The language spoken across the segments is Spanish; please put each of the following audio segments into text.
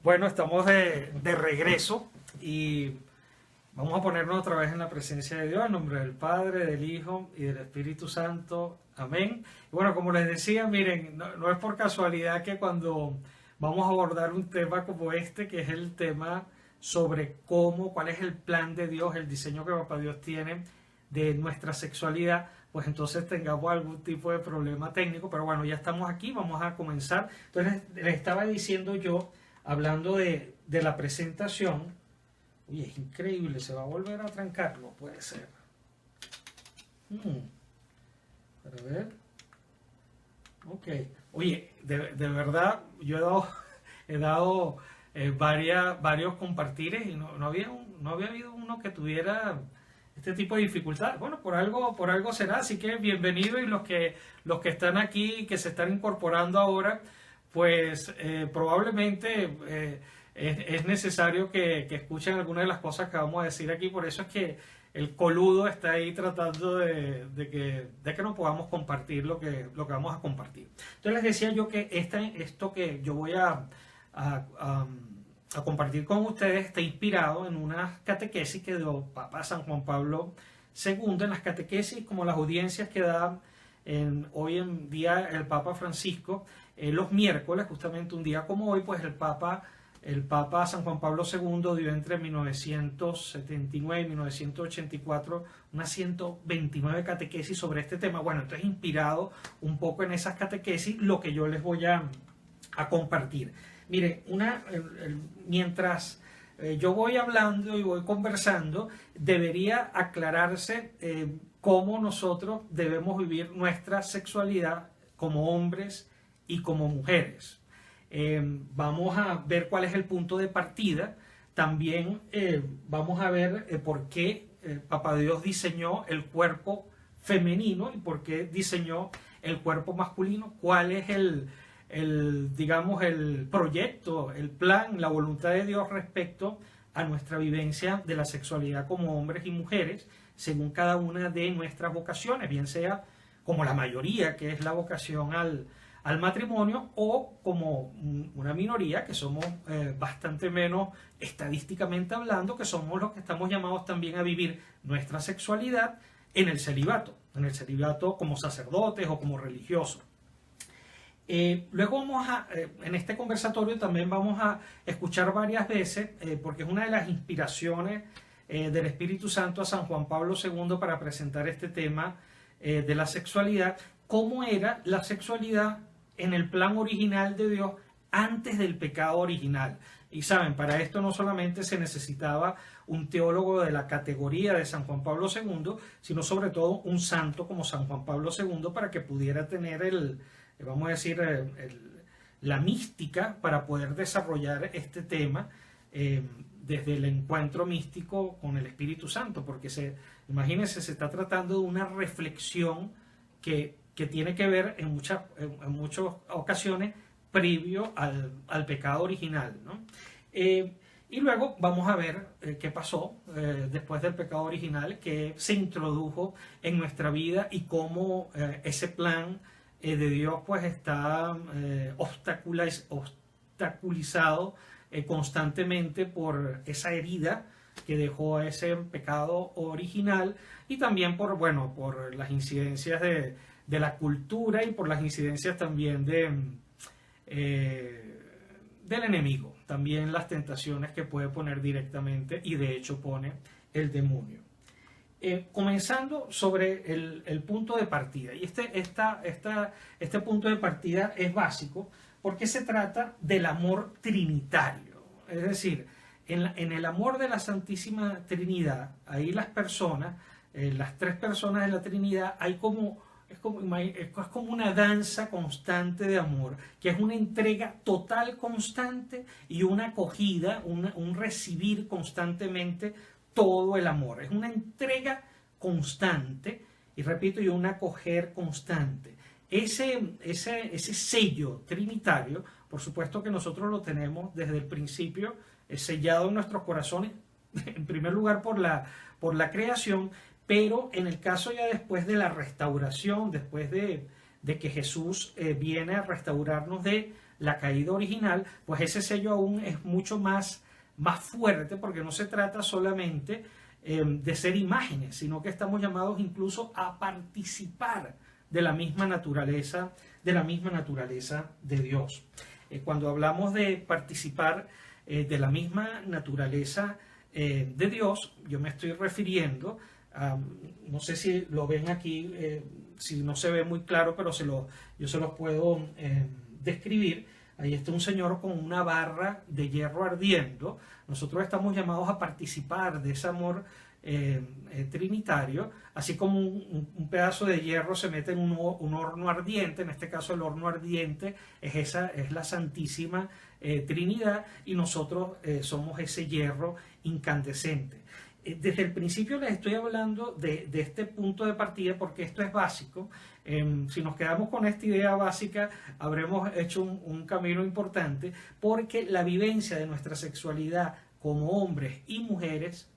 Bueno, estamos de regreso y vamos a ponernos otra vez en la presencia de Dios, en nombre del Padre, del Hijo y del Espíritu Santo. Amén. Y bueno, como les decía, miren, no es por casualidad que cuando vamos a abordar un tema como este, que es el tema sobre cuál es el plan de Dios, el diseño que Papá Dios tiene de nuestra sexualidad, pues entonces tengamos algún tipo de problema técnico. Pero bueno, ya estamos aquí, vamos a comenzar. Entonces les estaba diciendo yo, hablando de la presentación. Oye, es increíble, se va a volver a trancar, no puede ser. Para ver. Ok. Oye, de verdad, yo he dado varios compartires y no había habido uno que tuviera este tipo de dificultad. Bueno, por algo será, así que bienvenido, y los que están aquí, que se están incorporando ahora, pues probablemente es necesario que escuchen algunas de las cosas que vamos a decir aquí. Por eso es que el coludo está ahí tratando de que no podamos compartir lo que vamos a compartir. Entonces les decía yo que esto que yo voy a compartir con ustedes está inspirado en una catequesis que dio Papa San Juan Pablo II, en las catequesis como las audiencias que da hoy en día el Papa Francisco, los miércoles, justamente un día como hoy, pues el Papa San Juan Pablo II dio entre 1979 y 1984 unas 129 catequesis sobre este tema. Bueno, entonces inspirado un poco en esas catequesis, lo que yo les voy a compartir. Miren, mientras yo voy hablando y voy conversando, debería aclararse cómo nosotros debemos vivir nuestra sexualidad como hombres y como mujeres. Vamos a ver cuál es el punto de partida. También vamos a ver por qué Papá Dios diseñó el cuerpo femenino y por qué diseñó el cuerpo masculino, cuál es digamos, el proyecto, el plan, la voluntad de Dios respecto a nuestra vivencia de la sexualidad como hombres y mujeres, según cada una de nuestras vocaciones, bien sea como la mayoría, que es la vocación al matrimonio, o como una minoría, que somos bastante menos estadísticamente hablando, que somos los que estamos llamados también a vivir nuestra sexualidad en el celibato como sacerdotes o como religiosos. Luego en este conversatorio también vamos a escuchar varias veces, porque es una de las inspiraciones del Espíritu Santo a San Juan Pablo II para presentar este tema de la sexualidad, cómo era la sexualidad en el plan original de Dios antes del pecado original. Y saben, para esto no solamente se necesitaba un teólogo de la categoría de San Juan Pablo II, sino sobre todo un santo como San Juan Pablo II para que pudiera tener vamos a decir, la mística para poder desarrollar este tema desde el encuentro místico con el Espíritu Santo, porque imagínense, se está tratando de una reflexión que tiene que ver en muchas ocasiones previo al pecado original, ¿no? Y luego vamos a ver qué pasó después del pecado original, que se introdujo en nuestra vida y cómo ese plan de Dios pues está obstaculizado constantemente por esa herida que dejó ese pecado original, y también por las incidencias de la cultura y por las incidencias también del enemigo, también las tentaciones que puede poner directamente, y de hecho pone el demonio. Comenzando sobre el punto de partida, y este punto de partida es básico porque se trata del amor trinitario, es decir, en el amor de la Santísima Trinidad, ahí las personas, las tres personas de la Trinidad, es como una danza constante de amor, que es una entrega total constante y una acogida, un recibir constantemente todo el amor. Es una entrega constante y, repito, y un acoger constante. Ese sello trinitario, por supuesto que nosotros lo tenemos desde el principio sellado en nuestros corazones, en primer lugar por la creación, pero en el caso ya después de la restauración, después de de que Jesús viene a restaurarnos de la caída original, pues ese sello aún es mucho más fuerte, porque no se trata solamente de ser imágenes, sino que estamos llamados incluso a participar de la misma naturaleza, de Dios. Cuando hablamos de participar de la misma naturaleza de Dios, yo me estoy refiriendo a, no sé si lo ven aquí, si no se ve muy claro, pero yo se los puedo describir. Ahí está un señor con una barra de hierro ardiendo. Nosotros estamos llamados a participar de ese amor trinitario, así como un pedazo de hierro se mete en un horno ardiente. En este caso el horno ardiente es la Santísima Trinidad, y nosotros somos ese hierro incandescente. Desde el principio les estoy hablando de este punto de partida porque esto es básico. Si nos quedamos con esta idea básica, habremos hecho un camino importante, porque la vivencia de nuestra sexualidad como hombres y mujeres,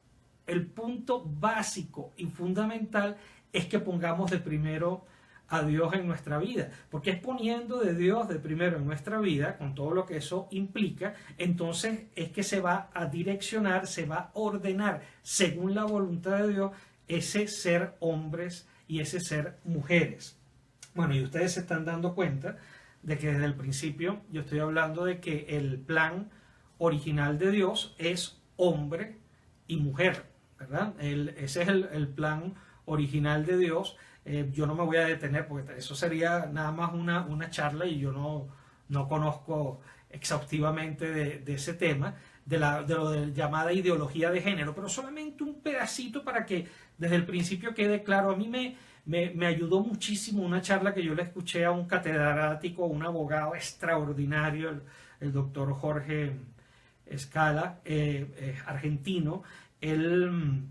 el punto básico y fundamental es que pongamos de primero a Dios en nuestra vida, porque es poniendo de Dios de primero en nuestra vida, con todo lo que eso implica, entonces es que se va a direccionar, se va a ordenar según la voluntad de Dios ese ser hombres y ese ser mujeres. Bueno, y ustedes se están dando cuenta de que desde el principio yo estoy hablando de que el plan original de Dios es hombre y mujer, ¿verdad? Ese es el plan original de Dios. Yo no me voy a detener porque eso sería nada más una charla, y yo no conozco exhaustivamente de ese tema, de lo de llamada ideología de género, pero solamente un pedacito para que desde el principio quede claro. A mí me ayudó muchísimo una charla que yo le escuché a un catedrático, un abogado extraordinario, el doctor Jorge Scala, argentino. Él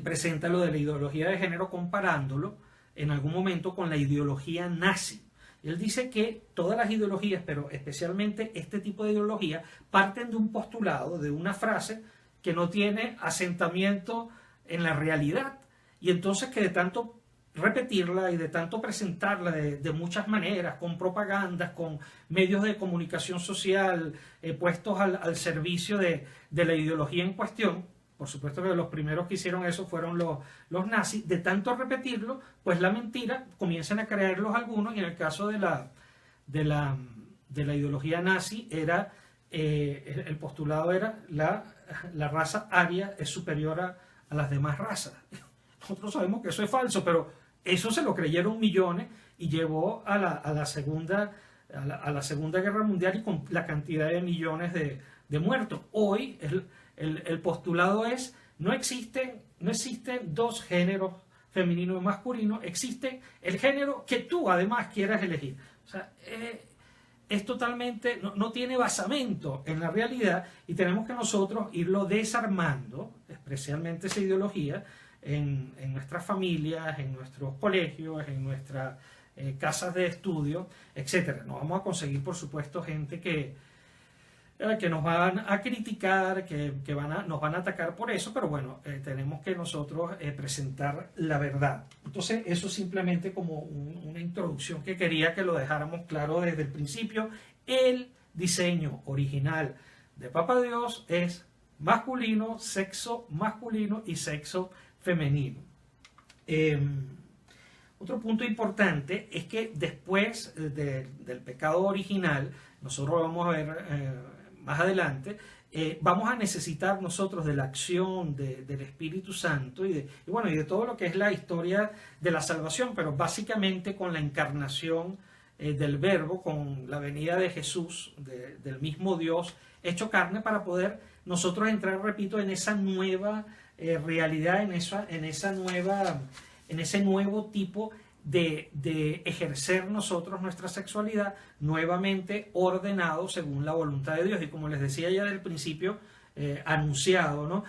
presenta lo de la ideología de género comparándolo en algún momento con la ideología nazi. Él dice que todas las ideologías, pero especialmente este tipo de ideología, parten de un postulado, de una frase que no tiene asentamiento en la realidad, y entonces que de tanto repetirla y de tanto presentarla de muchas maneras, con propagandas, con medios de comunicación social puestos al servicio de la ideología en cuestión. Por supuesto que los primeros que hicieron eso fueron los nazis. De tanto repetirlo, pues la mentira comienzan a creerlos algunos, y en el caso de la ideología nazi era el postulado era la raza aria es superior a las demás razas. Nosotros sabemos que eso es falso, pero eso se lo creyeron millones y llevó a la Segunda Guerra Mundial, y con la cantidad de millones de muertos. Hoy el postulado es: no existen dos géneros, femenino y masculino, existe el género que tú además quieras elegir. O sea, es totalmente, no tiene basamento en la realidad, y tenemos que nosotros irlo desarmando, especialmente esa ideología, en nuestras familias, en nuestros colegios, en nuestras casas de estudio, etc. No vamos a conseguir, por supuesto, gente que nos van a criticar, que nos van a atacar por eso, pero bueno, tenemos que nosotros presentar la verdad. Entonces, eso simplemente como una introducción que quería que lo dejáramos claro desde el principio. El diseño original de Papá Dios es masculino, sexo masculino y sexo femenino. Otro punto importante es que después del pecado original, nosotros vamos a ver más adelante, vamos a necesitar nosotros de la acción del Espíritu Santo y de todo lo que es la historia de la salvación, pero básicamente con la encarnación del Verbo, con la venida de Jesús, del mismo Dios hecho carne, para poder nosotros entrar, repito, en esa nueva realidad, en ese nuevo tipo de ejercer nosotros nuestra sexualidad, nuevamente ordenado según la voluntad de Dios, y como les decía ya del principio, anunciado, ¿no?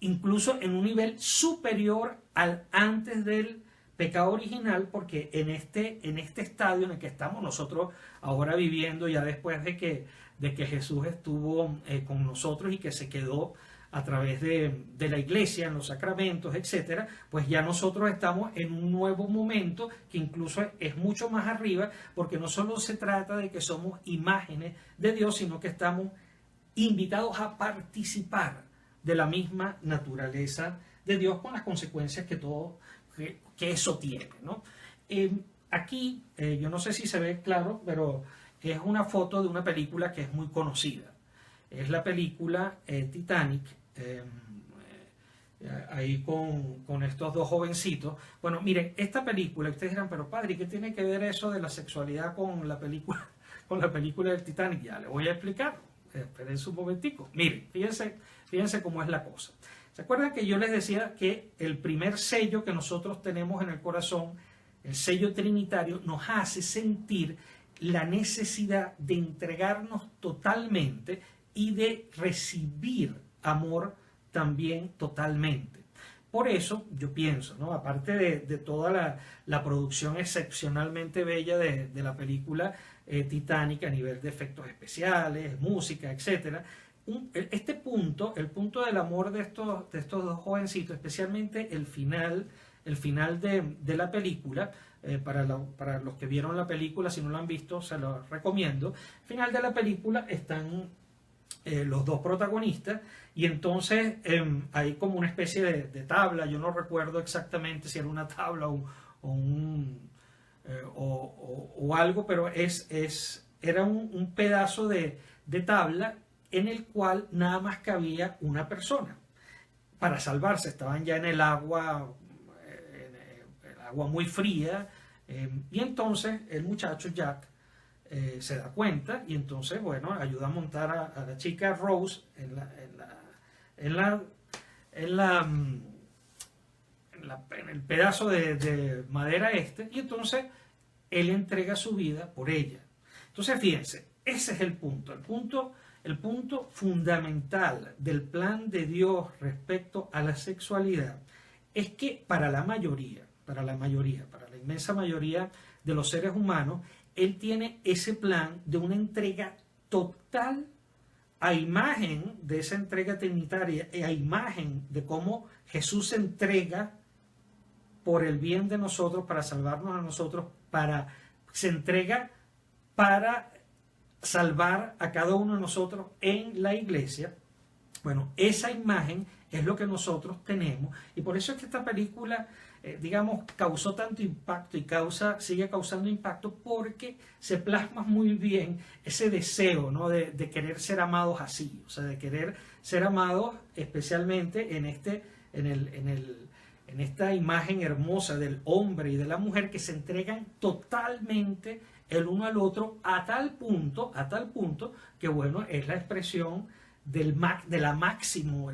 Incluso en un nivel superior al antes del pecado original, porque en este estadio en el que estamos nosotros ahora viviendo, ya después de que Jesús estuvo con nosotros y que se quedó a través de la iglesia, en los sacramentos, etcétera, pues ya nosotros estamos en un nuevo momento que incluso es mucho más arriba, porque no solo se trata de que somos imágenes de Dios, sino que estamos invitados a participar de la misma naturaleza de Dios con las consecuencias que eso tiene, ¿no? Aquí, yo no sé si se ve claro, pero es una foto de una película que es muy conocida. Es la película Titanic, ahí con estos dos jovencitos. Bueno, miren, esta película, ustedes dirán, pero padre, ¿qué tiene que ver eso de la sexualidad con la película, con la película del Titanic? Ya les voy a explicar. Esperen un momentico. Miren, fíjense cómo es la cosa. ¿Se acuerdan que yo les decía que el primer sello que nosotros tenemos en el corazón, el sello trinitario, nos hace sentir la necesidad de entregarnos totalmente y de recibir amor también totalmente? Por eso yo pienso, ¿no? Aparte de toda la producción excepcionalmente bella de la película Titanic a nivel de efectos especiales, música, etc., este punto, el punto del amor de estos dos jovencitos, especialmente el final de la película, para los que vieron la película, si no lo han visto, se lo recomiendo. Al final de la película están los dos protagonistas, y entonces hay como una especie de tabla. Yo no recuerdo exactamente si era una tabla o algo, pero era un pedazo de tabla en el cual nada más cabía una persona para salvarse. Estaban ya en el agua muy fría, y entonces el muchacho Jack se da cuenta, y entonces, bueno, ayuda a montar a la chica Rose en el pedazo de madera y entonces él entrega su vida por ella. Entonces, fíjense, ese es el punto fundamental del plan de Dios respecto a la sexualidad. Es que para la inmensa mayoría de los seres humanos, Él tiene ese plan de una entrega total, a imagen de esa entrega trinitaria, a imagen de cómo Jesús se entrega por el bien de nosotros, para salvarnos a nosotros, se entrega para salvar a cada uno de nosotros en la iglesia. Bueno, esa imagen es lo que nosotros tenemos, y por eso es que esta película, digamos, causó tanto impacto y sigue causando impacto, porque se plasma muy bien ese deseo, ¿no? de querer ser amados así, o sea, de querer ser amados especialmente en esta imagen hermosa del hombre y de la mujer que se entregan totalmente el uno al otro, a tal punto que, bueno, es la expresión el máximo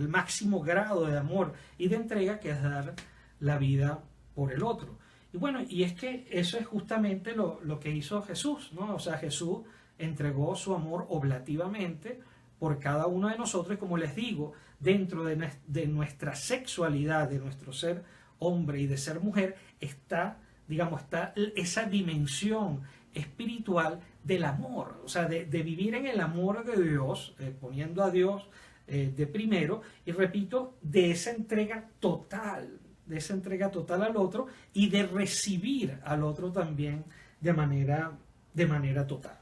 grado de amor y de entrega, que es dar la vida por el otro. Y bueno, y es que eso es justamente lo que hizo Jesús, ¿no? O sea, Jesús entregó su amor oblativamente por cada uno de nosotros, y como les digo, dentro de nuestra sexualidad, de nuestro ser hombre y de ser mujer, está esa dimensión espiritual del amor, o sea, de vivir en el amor de Dios, poniendo a Dios de primero, y repito, de esa entrega total al otro, y de recibir al otro también de manera total.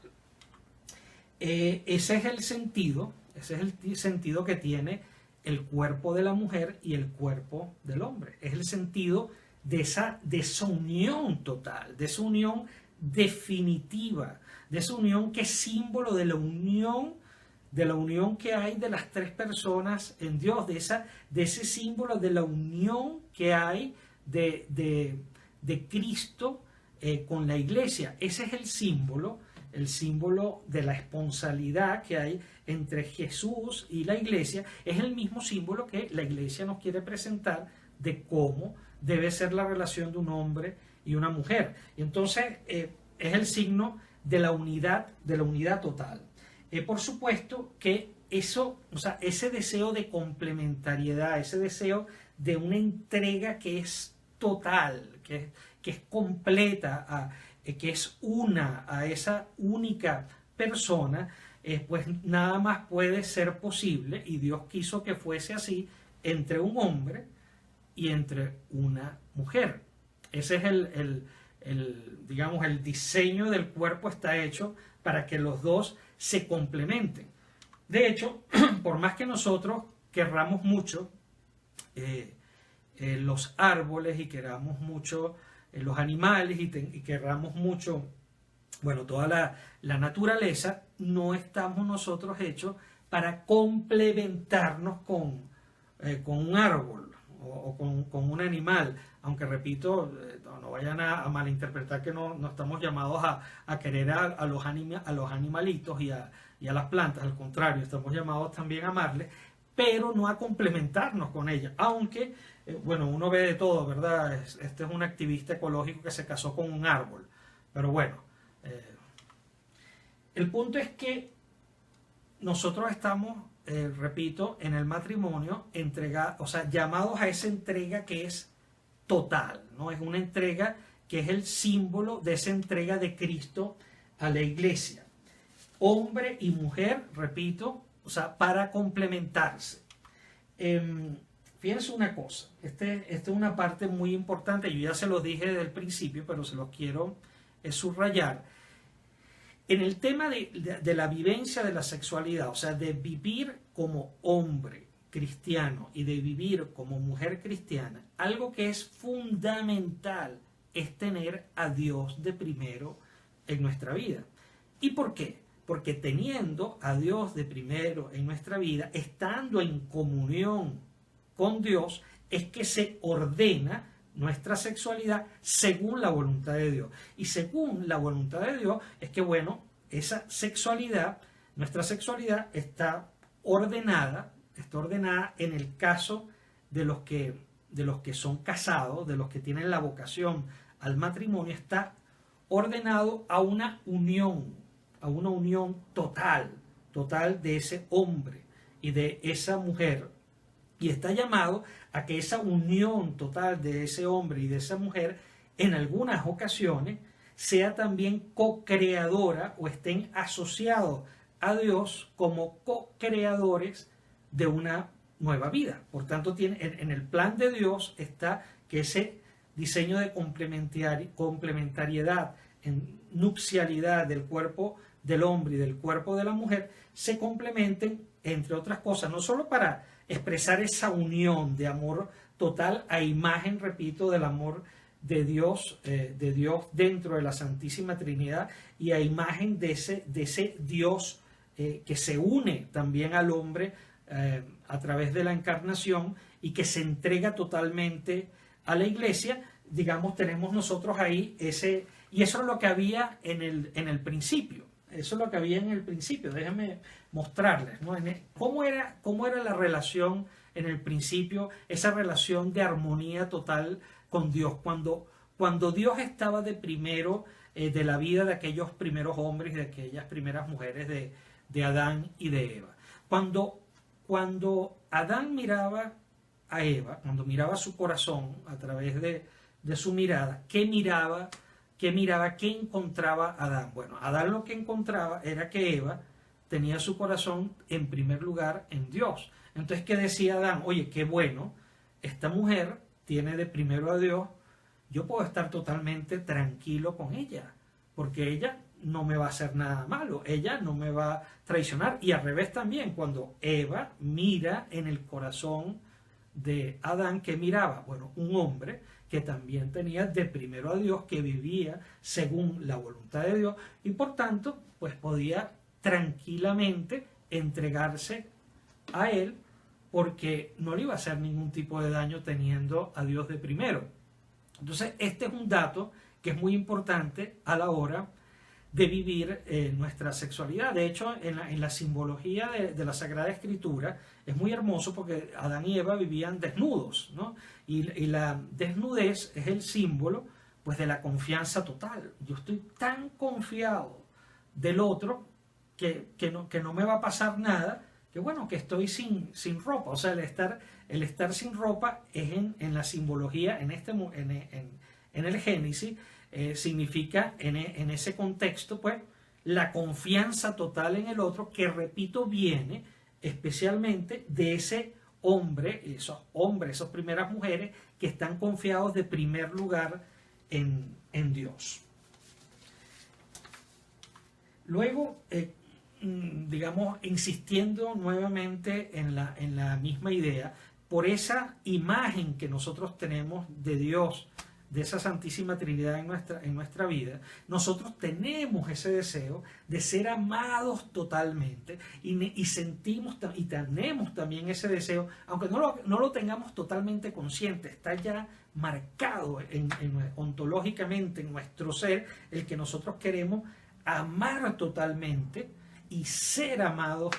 Ese es el sentido que tiene el cuerpo de la mujer y el cuerpo del hombre. Es el sentido de esa unión total, de esa unión definitiva, de esa unión que es símbolo de la unión que hay de las tres personas en Dios, de ese símbolo de la unión que hay de Cristo con la iglesia. Ese es el símbolo de la esponsalidad que hay entre Jesús y la iglesia. Es el mismo símbolo que la iglesia nos quiere presentar de cómo debe ser la relación de un hombre y una mujer. Y entonces es el signo de la unidad total. Por supuesto que eso, o sea, ese deseo de complementariedad, ese deseo de una entrega que es total, que es completa, que es una a esa única persona, pues nada más puede ser posible, y Dios quiso que fuese así, entre un hombre y entre una mujer. Ese es digamos, el diseño del cuerpo está hecho para que los dos se complementen. De hecho, por más que nosotros querramos mucho los árboles y queramos mucho los animales y querramos mucho, bueno, toda la naturaleza, no estamos nosotros hechos para complementarnos con un árbol o con un animal. Aunque repito, no vayan a malinterpretar que no estamos llamados a querer a los animalitos y a las plantas, al contrario, estamos llamados también a amarles, pero no a complementarnos con ellas. Aunque, bueno, uno ve de todo, ¿verdad? Este es un activista ecológico que se casó con un árbol, pero bueno, el punto es que nosotros estamos, repito, en el matrimonio o sea, llamados a esa entrega que es total, ¿no? Es una entrega que es el símbolo de esa entrega de Cristo a la iglesia. Hombre y mujer, repito, o sea, para complementarse. Fíjense una cosa, esta es una parte muy importante, yo ya se lo dije desde el principio, pero se los quiero subrayar. En el tema de la vivencia de la sexualidad, o sea, de vivir como hombre cristiano y de vivir como mujer cristiana, algo que es fundamental es tener a Dios de primero en nuestra vida. ¿Y por qué? Porque teniendo a Dios de primero en nuestra vida, estando en comunión con Dios, es que se ordena nuestra sexualidad según la voluntad de Dios. Y según la voluntad de Dios es que, bueno, esa sexualidad, nuestra sexualidad está ordenada en el caso de los que son casados, de los que tienen la vocación al matrimonio, está ordenado a una unión total de ese hombre y de esa mujer. Y está llamado a que esa unión total de ese hombre y de esa mujer, en algunas ocasiones, sea también co-creadora o estén asociados a Dios como co-creadores de una nueva vida. Por tanto, en el plan de Dios está que ese diseño de complementariedad, en nupcialidad del cuerpo del hombre y del cuerpo de la mujer, se complementen, entre otras cosas, no solo para expresar esa unión de amor total a imagen, repito, del amor de Dios dentro de la Santísima Trinidad y a imagen de ese Dios que se une también al hombre a través de la encarnación y que se entrega totalmente a la iglesia. Digamos, tenemos nosotros ahí y eso es lo que había en el principio. Eso es lo que había en el principio. Déjenme mostrarles, ¿no? ¿Cómo era la relación en el principio? Esa relación de armonía total con Dios. Cuando Dios estaba de primero de la vida de aquellos primeros hombres y de aquellas primeras mujeres de Adán y de Eva. Cuando Adán miraba a Eva, cuando miraba su corazón a través de su mirada, ¿qué miraba? ¿Qué encontraba Adán? Bueno, Adán lo que encontraba era que Eva tenía su corazón en primer lugar en Dios. Entonces, ¿qué decía Adán? Oye, qué bueno, esta mujer tiene de primero a Dios, yo puedo estar totalmente tranquilo con ella, porque ella no me va a hacer nada malo, ella no me va a traicionar. Y al revés también, cuando Eva mira en el corazón de Adán, ¿qué miraba? Bueno, un hombre que también tenía de primero a Dios, que vivía según la voluntad de Dios y por tanto pues podía tranquilamente entregarse a él porque no le iba a hacer ningún tipo de daño teniendo a Dios de primero. Entonces este es un dato que es muy importante a la hora de vivir nuestra sexualidad. De hecho, en la simbología de la Sagrada Escritura es muy hermoso porque Adán y Eva vivían desnudos, ¿no? Y la desnudez es el símbolo pues, de la confianza total. Yo estoy tan confiado del otro que no me va a pasar nada, que bueno, que estoy sin ropa. O sea, el estar sin ropa es en la simbología, en el Génesis, significa en ese contexto, pues, la confianza total en el otro, que repito, viene especialmente de ese hombre, esas primeras mujeres que están confiados de primer lugar en Dios. Luego, digamos, insistiendo nuevamente en la misma idea, por esa imagen que nosotros tenemos de Dios, de esa Santísima Trinidad en nuestra vida, nosotros tenemos ese deseo de ser amados totalmente y sentimos y tenemos también ese deseo, aunque no lo tengamos totalmente consciente, está ya marcado ontológicamente en nuestro ser, el que nosotros queremos amar totalmente y ser amados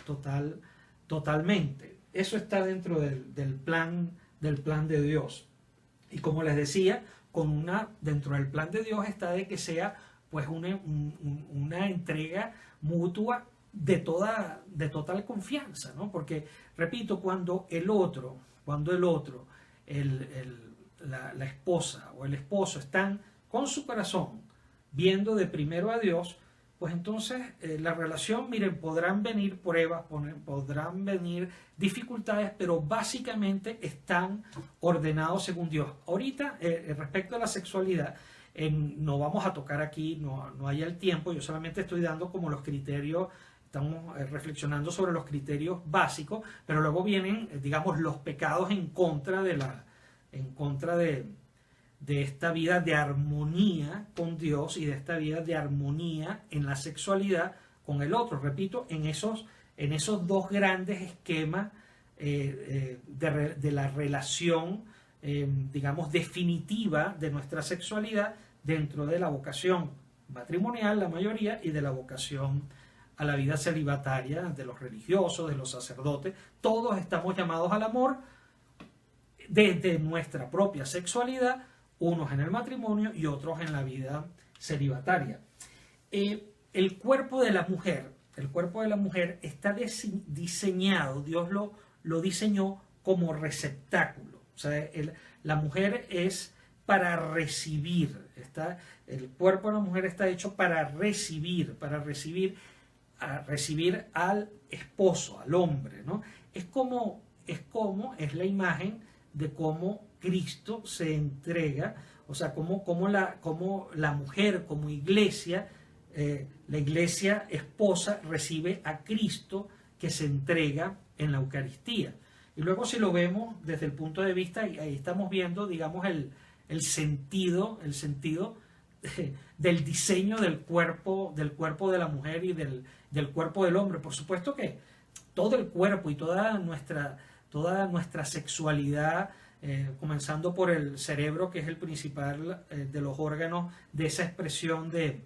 totalmente. Eso está dentro del plan de Dios. Y como les decía, dentro del plan de Dios está de que sea pues una entrega mutua de total confianza, ¿no? Porque, repito, cuando el otro, la esposa o el esposo están con su corazón viendo de primero a Dios, pues entonces la relación, miren, podrán venir pruebas, podrán venir dificultades, pero básicamente están ordenados según Dios. Ahorita, respecto a la sexualidad, no vamos a tocar aquí, no hay el tiempo, yo solamente estoy dando como los criterios, estamos reflexionando sobre los criterios básicos, pero luego vienen, digamos, los pecados en contra de esta vida de armonía con Dios y de esta vida de armonía en la sexualidad con el otro. Repito, en esos dos grandes esquemas de la relación, digamos, definitiva de nuestra sexualidad dentro de la vocación matrimonial, la mayoría, y de la vocación a la vida celibataria de los religiosos, de los sacerdotes. Todos estamos llamados al amor desde nuestra propia sexualidad, unos en el matrimonio y otros en la vida celibataria. El cuerpo de la mujer está diseñado, Dios lo diseñó como receptáculo. O sea, la mujer es para recibir, el cuerpo de la mujer está hecho para recibir al esposo, al hombre, ¿no? Es la imagen de cómo Cristo se entrega, o sea, cómo la mujer como iglesia, la iglesia esposa recibe a Cristo que se entrega en la Eucaristía. Y luego, si lo vemos desde el punto de vista, y ahí estamos viendo, digamos, el sentido del diseño del cuerpo de la mujer y del cuerpo del hombre. Por supuesto que todo el cuerpo y toda nuestra sexualidad, comenzando por el cerebro, que es el principal de los órganos de esa expresión de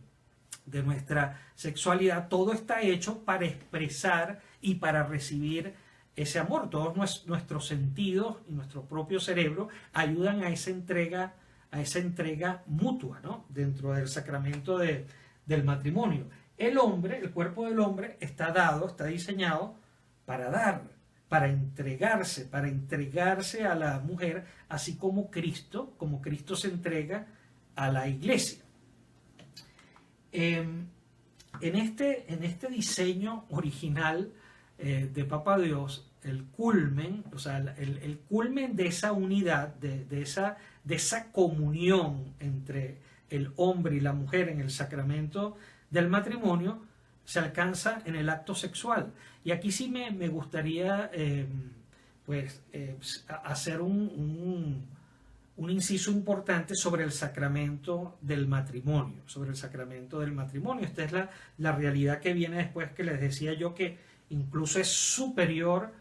nuestra sexualidad, todo está hecho para expresar y para recibir ese amor. Todos nuestros sentidos y nuestro propio cerebro ayudan a esa entrega mutua, ¿no? Dentro del sacramento del matrimonio. El cuerpo del hombre está diseñado para dar, para entregarse a la mujer, así como Cristo se entrega a la iglesia. En este diseño original de Papa Dios, el culmen, o sea, el culmen de esa unidad, de esa comunión entre el hombre y la mujer en el sacramento del matrimonio, se alcanza en el acto sexual. Y aquí sí me gustaría hacer un inciso importante sobre el sacramento del matrimonio. Esta es la realidad que viene después, que les decía yo que incluso es superior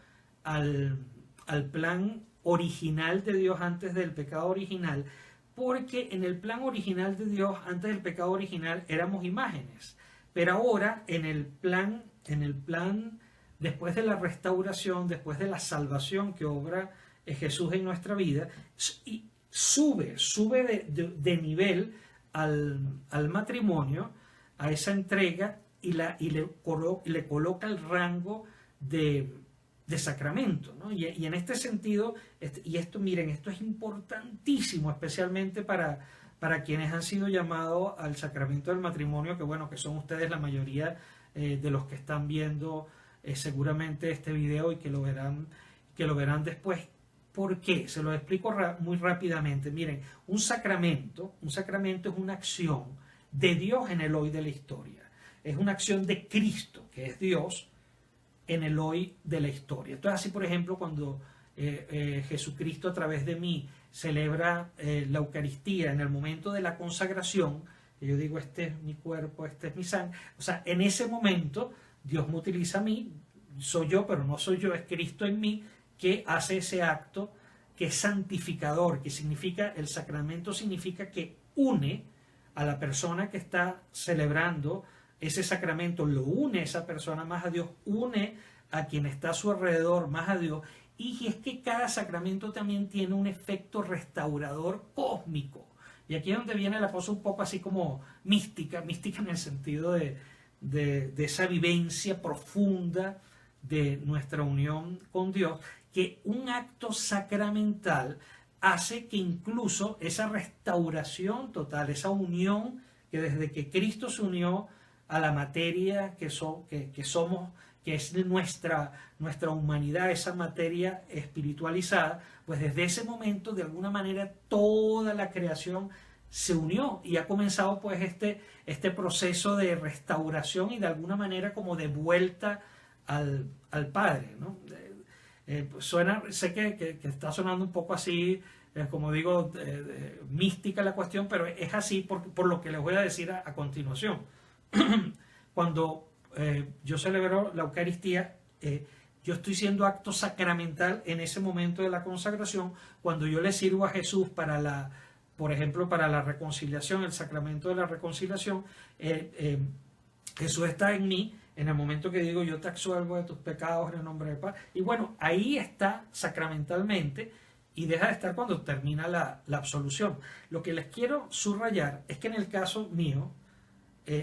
al plan original de Dios antes del pecado original, porque en el plan original de Dios antes del pecado original éramos imágenes, pero ahora en el plan después de la restauración, después de la salvación que obra Jesús en nuestra vida, y sube de nivel al matrimonio, a esa entrega, y le coloca el rango de sacramento, ¿no? Y en este sentido, y esto, miren, esto es importantísimo, especialmente para para quienes han sido llamados al sacramento del matrimonio, que bueno, que son ustedes la mayoría de los que están viendo seguramente este video y que lo verán después. ¿Por qué? Se lo explico muy rápidamente. Miren, un sacramento es una acción de Dios en el hoy de la historia. Es una acción de Cristo, que es Dios, en el hoy de la historia. Entonces, así por ejemplo, cuando Jesucristo a través de mí celebra la Eucaristía en el momento de la consagración, que yo digo, este es mi cuerpo, este es mi sangre, o sea, en ese momento Dios me utiliza a mí, soy yo, pero no soy yo, es Cristo en mí, que hace ese acto que es santificador, que significa, el sacramento significa que une a la persona que está celebrando ese sacramento, lo une a esa persona más a Dios, une a quien está a su alrededor más a Dios. Y es que cada sacramento también tiene un efecto restaurador cósmico. Y aquí es donde viene la cosa un poco así como mística en el sentido de esa vivencia profunda de nuestra unión con Dios, que un acto sacramental hace que incluso esa restauración total, esa unión que desde que Cristo se unió a la materia que somos, que es nuestra humanidad, esa materia espiritualizada, pues desde ese momento de alguna manera toda la creación se unió y ha comenzado pues este proceso de restauración y de alguna manera como de vuelta al Padre, ¿no? Suena, sé que está sonando un poco así, como digo, mística la cuestión, pero es así por lo que les voy a decir a continuación. Cuando yo celebro la Eucaristía, yo estoy siendo acto sacramental en ese momento de la consagración, cuando yo le sirvo a Jesús por ejemplo, para la reconciliación, el sacramento de la reconciliación. Jesús está en mí, en el momento que digo, yo te absuelvo de tus pecados en el nombre del Padre. Y bueno, ahí está sacramentalmente y deja de estar cuando termina la absolución. Lo que les quiero subrayar es que en el caso mío,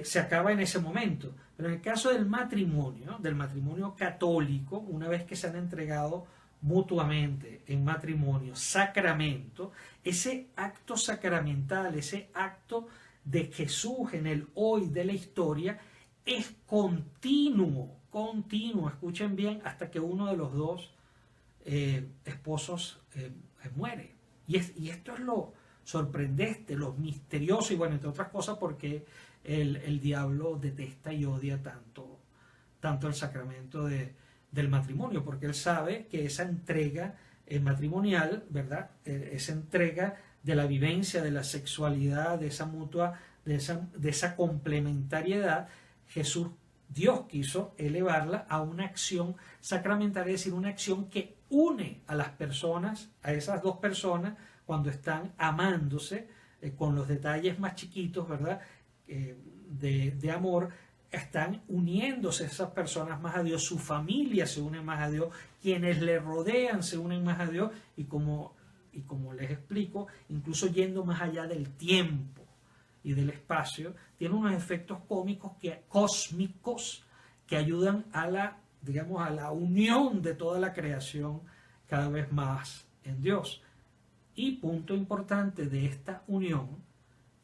se acaba en ese momento. Pero en el caso del matrimonio católico, una vez que se han entregado mutuamente en matrimonio, sacramento, ese acto sacramental, ese acto de Jesús en el hoy de la historia, es continuo, escuchen bien, hasta que uno de los dos esposos muere. Y esto es lo sorprendente, lo misterioso, y bueno, entre otras cosas porque el diablo detesta y odia tanto el sacramento del matrimonio, porque él sabe que esa entrega matrimonial, ¿verdad? Esa entrega de la vivencia, de la sexualidad, de esa mutua, de esa complementariedad, Dios quiso elevarla a una acción sacramental, es decir, una acción que une a las personas, a esas dos personas, cuando están amándose, con los detalles más chiquitos, ¿verdad? De amor, están uniéndose esas personas más a Dios, su familia se une más a Dios, quienes le rodean se unen más a Dios, y como les explico, incluso yendo más allá del tiempo y del espacio, tiene unos efectos cósmicos que ayudan a la unión de toda la creación cada vez más en Dios. Y punto importante de esta unión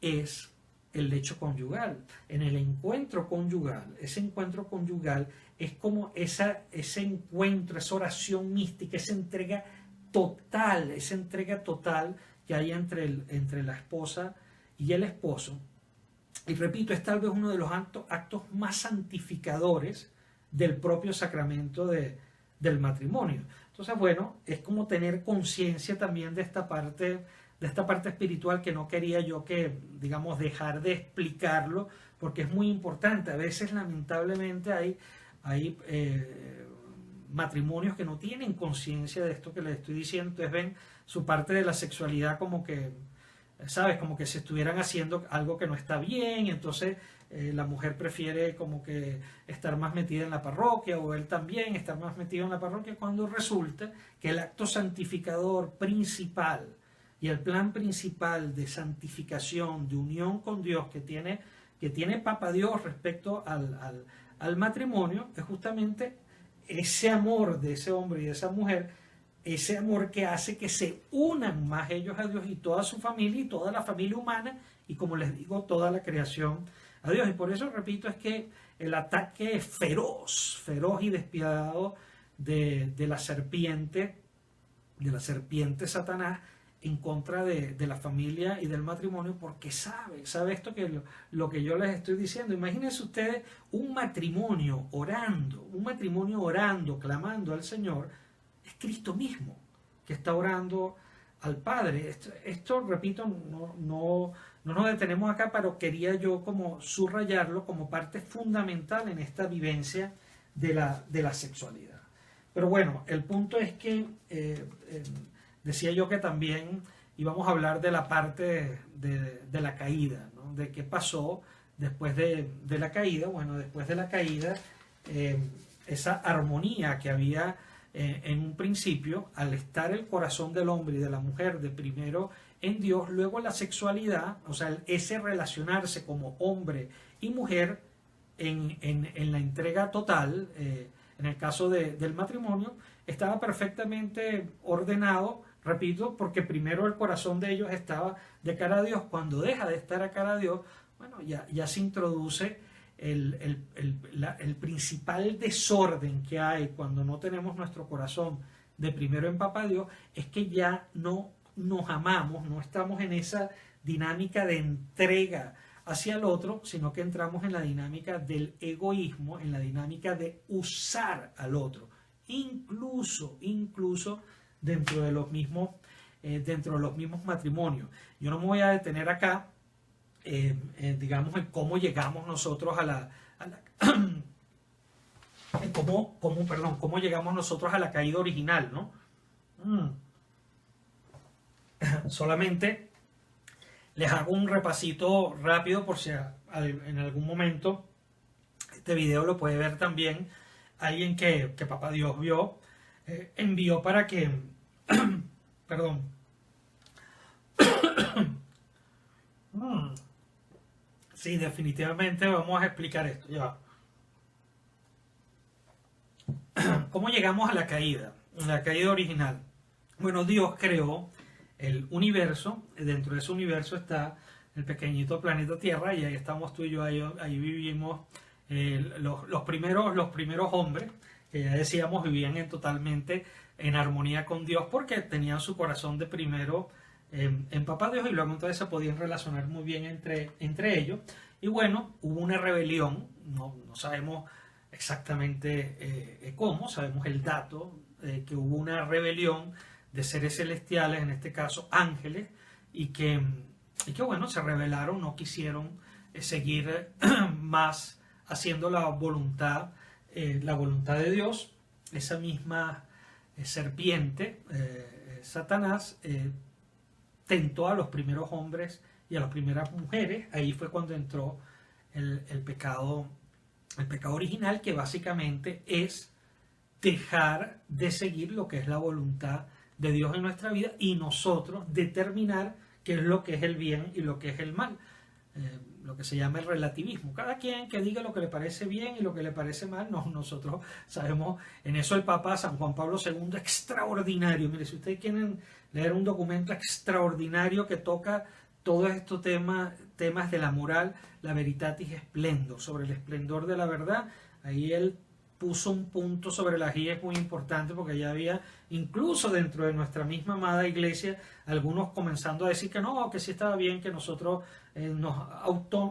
es el lecho conyugal. En el encuentro conyugal, ese encuentro conyugal es como ese encuentro, esa oración mística, esa entrega total que hay entre la esposa y el esposo. Y repito, es tal vez uno de los actos más santificadores del propio sacramento del matrimonio. Entonces, bueno, es como tener conciencia también de esta parte espiritual que no quería yo dejar de explicarlo, porque es muy importante. A veces, lamentablemente, hay matrimonios que no tienen conciencia de esto que les estoy diciendo, entonces ven su parte de la sexualidad como que, ¿sabes? Como que se estuvieran haciendo algo que no está bien, entonces la mujer prefiere como que estar más metida en la parroquia, o él también estar más metido en la parroquia, cuando resulta que el acto santificador principal y el plan principal de santificación, de unión con Dios que tiene Papa Dios respecto al matrimonio, es justamente ese amor de ese hombre y de esa mujer ese amor que hace que se unan más ellos a Dios y toda su familia y toda la familia humana y, como les digo, toda la creación a Dios. Y por eso, repito, es que el ataque feroz y despiadado de la serpiente Satanás en contra de la familia y del matrimonio, porque sabe esto que lo que yo les estoy diciendo. Imagínense ustedes un matrimonio orando, clamando al Señor. Es Cristo mismo que está orando al Padre. Esto repito, no nos detenemos acá, pero quería yo como subrayarlo como parte fundamental en esta vivencia de la sexualidad. Pero bueno, el punto es que decía yo que también íbamos a hablar de la parte de la caída, ¿no? De qué pasó después de la caída. Bueno, después de la caída, esa armonía que había en un principio, al estar el corazón del hombre y de la mujer de primero en Dios, luego la sexualidad, o sea, ese relacionarse como hombre y mujer en la entrega total, en el caso del matrimonio, estaba perfectamente ordenado, repito, porque primero el corazón de ellos estaba de cara a Dios. Cuando deja de estar a cara a Dios, bueno, ya se introduce el principal desorden que hay cuando no tenemos nuestro corazón de primero en Papá Dios, es que ya no nos amamos, no estamos en esa dinámica de entrega hacia el otro, sino que entramos en la dinámica del egoísmo, en la dinámica de usar al otro, incluso dentro de los mismos matrimonios. Yo no me voy a detener acá, digamos, en cómo llegamos nosotros cómo llegamos nosotros a la caída original, ¿no? Solamente les hago un repasito rápido por si en algún momento este video lo puede ver también alguien que Papá Dios envió para que perdón sí, definitivamente vamos a explicar esto ya. ¿Cómo llegamos a la caída original? Bueno, Dios creó el universo. Dentro de ese universo está el pequeñito planeta Tierra, y ahí estamos tú y yo, ahí vivimos los primeros hombres, que ya decíamos vivían totalmente en armonía con Dios porque tenían su corazón de primero en Papá Dios, y luego entonces se podían relacionar muy bien entre ellos. Y bueno, hubo una rebelión, no sabemos exactamente cómo, sabemos el dato que hubo una rebelión de seres celestiales, en este caso ángeles, y que bueno, se rebelaron, no quisieron seguir más haciendo la voluntad de Dios. Esa misma serpiente, Satanás, tentó a los primeros hombres y a las primeras mujeres. Ahí fue cuando entró el pecado original, que básicamente es dejar de seguir lo que es la voluntad de Dios en nuestra vida y nosotros determinar qué es lo que es el bien y lo que es el mal, lo que se llama el relativismo. Cada quien que diga lo que le parece bien y lo que le parece mal. Nosotros sabemos, en eso el Papa San Juan Pablo II, extraordinario. Mire, si ustedes quieren leer un documento extraordinario que toca todos estos temas de la moral, la Veritatis Splendor, sobre el esplendor de la verdad, ahí él puso un punto sobre las IES muy importante, porque ya había, incluso dentro de nuestra misma amada iglesia, algunos comenzando a decir que no, que sí estaba bien que nosotros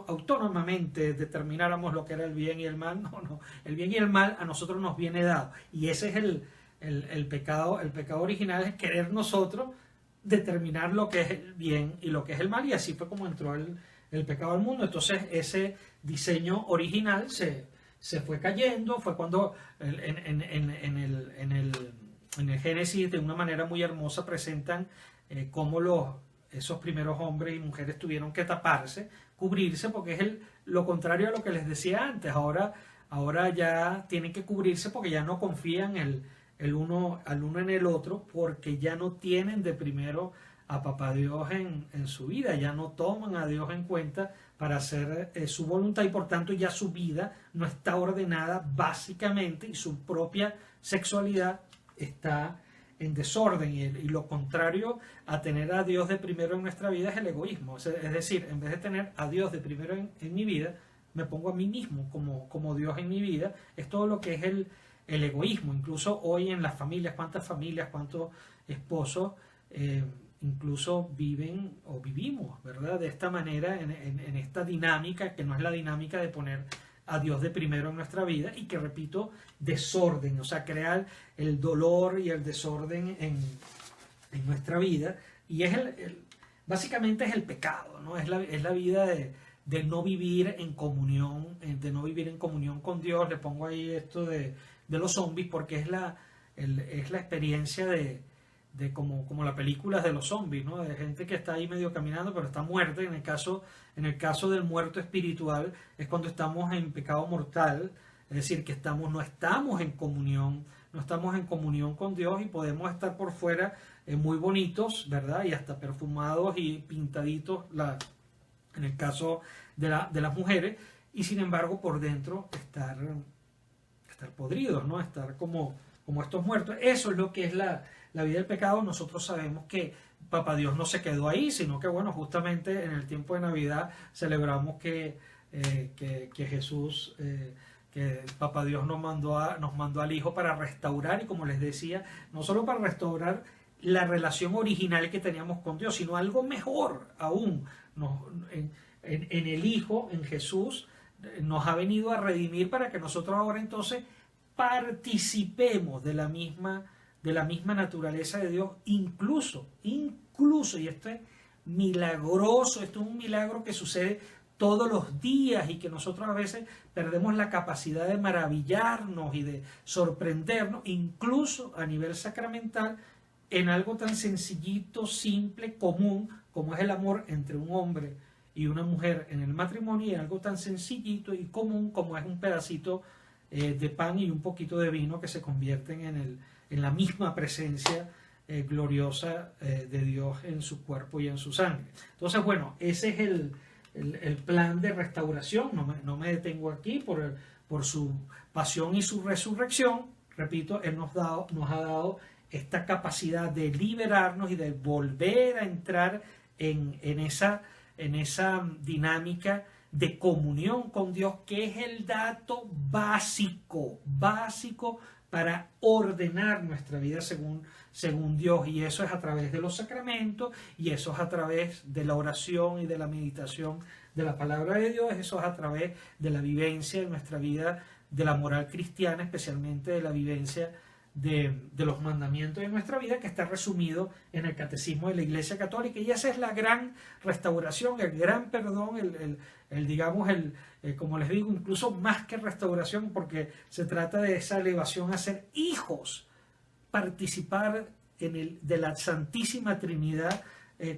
autónomamente determináramos lo que era el bien y el mal. No, el bien y el mal a nosotros nos viene dado, y ese es el pecado original, es querer nosotros determinar lo que es el bien y lo que es el mal, y así fue como entró el pecado al mundo. Entonces ese diseño original se fue cayendo. Fue cuando en el Génesis, de una manera muy hermosa, presentan cómo esos primeros hombres y mujeres tuvieron que taparse, cubrirse, porque es lo contrario a lo que les decía antes. Ahora ya tienen que cubrirse porque ya no confían al uno en el otro, porque ya no tienen de primero a Papá Dios en su vida, ya no toman a Dios en cuenta para hacer su voluntad, y por tanto ya su vida no está ordenada básicamente, y su propia sexualidad está en desorden y lo contrario a tener a Dios de primero en nuestra vida es el egoísmo. Es decir, en vez de tener a Dios de primero en mi vida, me pongo a mí mismo como Dios en mi vida. Es todo lo que es el egoísmo. Incluso hoy en las familias, cuántos esposos incluso viven o vivimos, ¿verdad? De esta manera, en esta dinámica, que no es la dinámica de poner a Dios de primero en nuestra vida y que, repito, desorden, o sea, crear el dolor y el desorden en nuestra vida. Y es básicamente es el pecado, ¿no? Es la vida de no vivir en comunión, de no vivir en comunión con Dios. Le pongo ahí esto de los zombies porque es la experiencia de como las películas de los zombies, ¿no? De gente que está ahí medio caminando pero está muerta. En el caso del muerto espiritual es cuando estamos en pecado mortal, es decir, que no estamos en comunión con Dios y podemos estar por fuera muy bonitos, ¿verdad? Y hasta perfumados y pintaditos, en el caso de las mujeres, y sin embargo por dentro estar podridos, ¿no? Estar como estos muertos. Eso es lo que es la vida del pecado. Nosotros sabemos que Papá Dios no se quedó ahí, sino que, bueno, justamente en el tiempo de Navidad celebramos que Jesús, que Papá Dios nos mandó al Hijo para restaurar, y como les decía, no solo para restaurar la relación original que teníamos con Dios, sino algo mejor aún. En el Hijo, en Jesús, nos ha venido a redimir para que nosotros ahora entonces participemos de la misma naturaleza de Dios, incluso, y esto es milagroso, esto es un milagro que sucede todos los días y que nosotros a veces perdemos la capacidad de maravillarnos y de sorprendernos, incluso a nivel sacramental, en algo tan sencillito, simple, común, como es el amor entre un hombre y una mujer en el matrimonio, y en algo tan sencillito y común como es un pedacito de pan y un poquito de vino que se convierten en la misma presencia gloriosa de Dios en su cuerpo y en su sangre. Entonces, bueno, ese es el plan de restauración. No me detengo aquí por su pasión y su resurrección. Repito, Él nos ha dado esta capacidad de liberarnos y de volver a entrar en esa dinámica de comunión con Dios, que es el dato básico para ordenar nuestra vida según Dios. Y eso es a través de los sacramentos, y eso es a través de la oración y de la meditación de la palabra de Dios. Eso es a través de la vivencia de nuestra vida de la moral cristiana, especialmente de la vivencia de los mandamientos de nuestra vida, que está resumido en el Catecismo de la Iglesia Católica. Y esa es la gran restauración, el gran perdón, digamos, como les digo, incluso más que restauración, porque se trata de esa elevación a ser hijos, participar de la Santísima Trinidad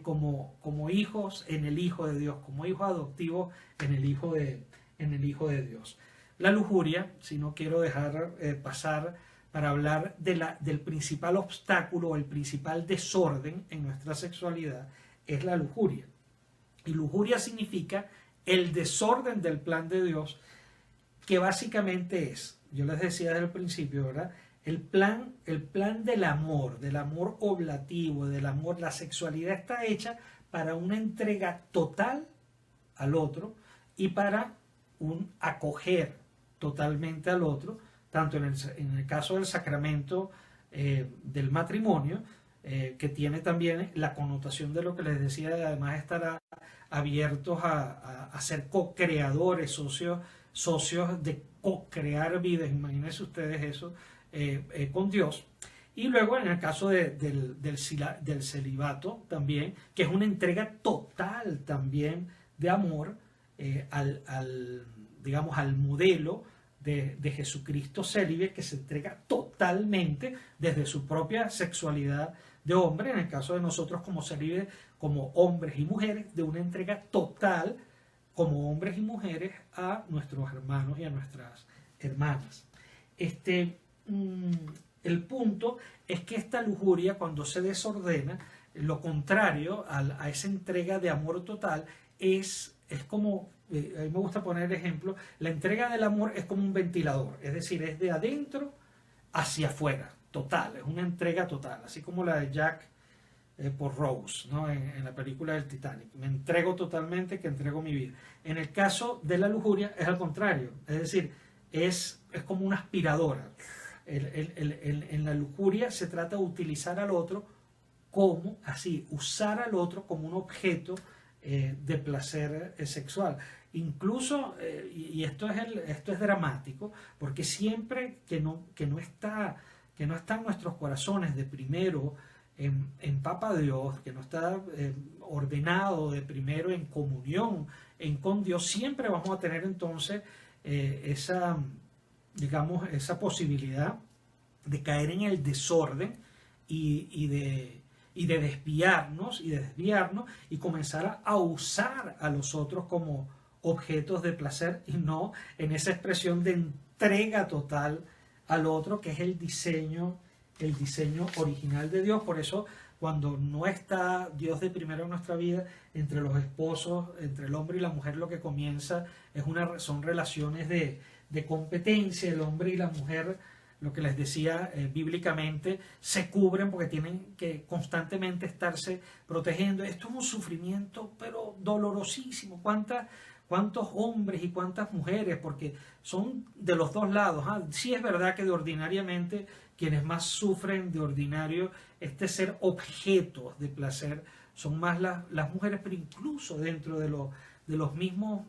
como hijos en el Hijo de Dios, como hijos adoptivos en el Hijo de Dios. La lujuria, si no quiero dejar pasar para hablar del principal obstáculo o el principal desorden en nuestra sexualidad, es la lujuria. Y lujuria significa el desorden del plan de Dios, que básicamente es, yo les decía desde el principio, ¿verdad? El plan del amor oblativo, del amor, la sexualidad está hecha para una entrega total al otro y para un acoger totalmente al otro, tanto en el caso del sacramento del matrimonio, que tiene también la connotación de lo que les decía, de además estar abiertos a ser co-creadores, socios de co-crear vidas. Imagínense ustedes eso con Dios. Y luego en el caso del celibato también, que es una entrega total también de amor digamos, al modelo de Jesucristo célibe, que se entrega totalmente desde su propia sexualidad de hombre, en el caso de nosotros como célibes, como hombres y mujeres, de una entrega total como hombres y mujeres a nuestros hermanos y a nuestras hermanas. El punto es que esta lujuria, cuando se desordena, lo contrario a esa entrega de amor total es como, a mí me gusta poner ejemplo, la entrega del amor es como un ventilador, es decir, es de adentro hacia afuera. total, es una entrega total, así como la de Jack por Rose, ¿no? En la película del Titanic. Me entrego totalmente, que entrego mi vida. En el caso de la lujuria es al contrario, es decir, es como una aspiradora. En la lujuria se trata de utilizar al otro como, así, usar al otro como un objeto de placer sexual. Incluso, y esto es dramático, porque siempre que no está en nuestros corazones de primero en Papa Dios, que no está ordenado de primero en comunión con Dios, siempre vamos a tener entonces digamos, esa posibilidad de caer en el desorden y de desviarnos y comenzar a usar a los otros como objetos de placer y no en esa expresión de entrega total al otro, que es el diseño original de Dios. Por eso, cuando no está Dios de primero en nuestra vida, entre los esposos, entre el hombre y la mujer, lo que comienza son relaciones de competencia. El hombre y la mujer, lo que les decía bíblicamente, se cubren porque tienen que constantemente estarse protegiendo. Esto es un sufrimiento, pero dolorosísimo. ¿Cuántos hombres y cuántas mujeres? Porque son de los dos lados. Sí es verdad que de ordinariamente quienes más sufren de ordinario ser objetos de placer son más las mujeres, pero incluso dentro de los mismos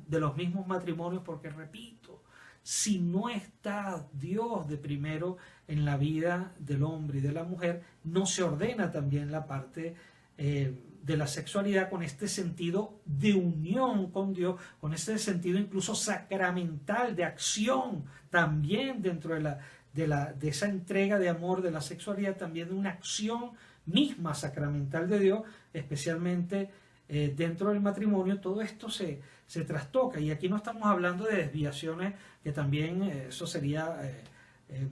matrimonios, porque repito, si no está Dios de primero en la vida del hombre y de la mujer, no se ordena también la parte de la sexualidad con este sentido de unión con Dios, con este sentido incluso sacramental, de acción también dentro de esa entrega de amor de la sexualidad, también de una acción misma sacramental de Dios, especialmente dentro del matrimonio. Todo esto se trastoca, y aquí no estamos hablando de desviaciones, que también eso sería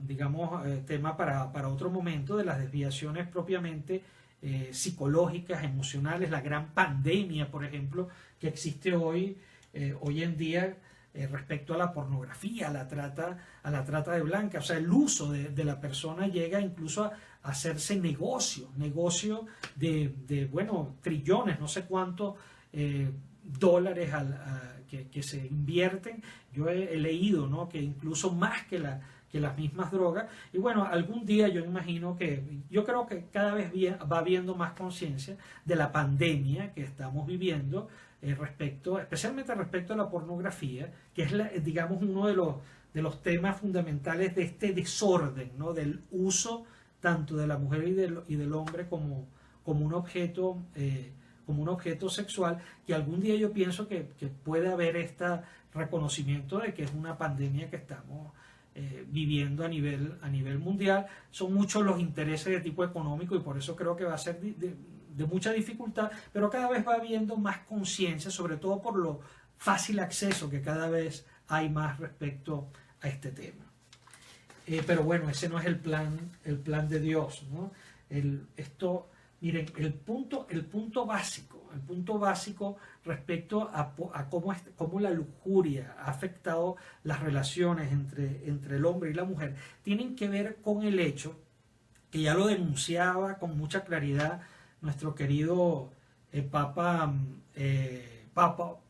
digamos tema para otro momento, de las desviaciones propiamente psicológicas, emocionales, la gran pandemia, por ejemplo, que existe hoy en día respecto a la pornografía, a la trata de blancas. O sea, el uso de la persona llega incluso a hacerse negocio de trillones, no sé cuántos dólares que se invierten. Yo he leído, ¿no?, que incluso más que las mismas drogas. Y bueno, algún día yo creo que cada vez va habiendo más conciencia de la pandemia que estamos viviendo especialmente respecto a la pornografía, que es digamos uno de los temas fundamentales de este desorden, ¿no?, del uso tanto de la mujer y del hombre como un objeto sexual, que algún día yo pienso que puede haber este reconocimiento de que es una pandemia que estamos viviendo a nivel mundial. Son muchos los intereses de tipo económico, y por eso creo que va a ser de mucha dificultad, pero cada vez va habiendo más conciencia, sobre todo por lo fácil acceso que cada vez hay más respecto a este tema. Pero bueno, ese no es el plan de Dios, ¿no? Miren, el punto básico respecto a cómo la lujuria ha afectado las relaciones entre el hombre y la mujer, tienen que ver con el hecho que ya lo denunciaba con mucha claridad nuestro querido Papa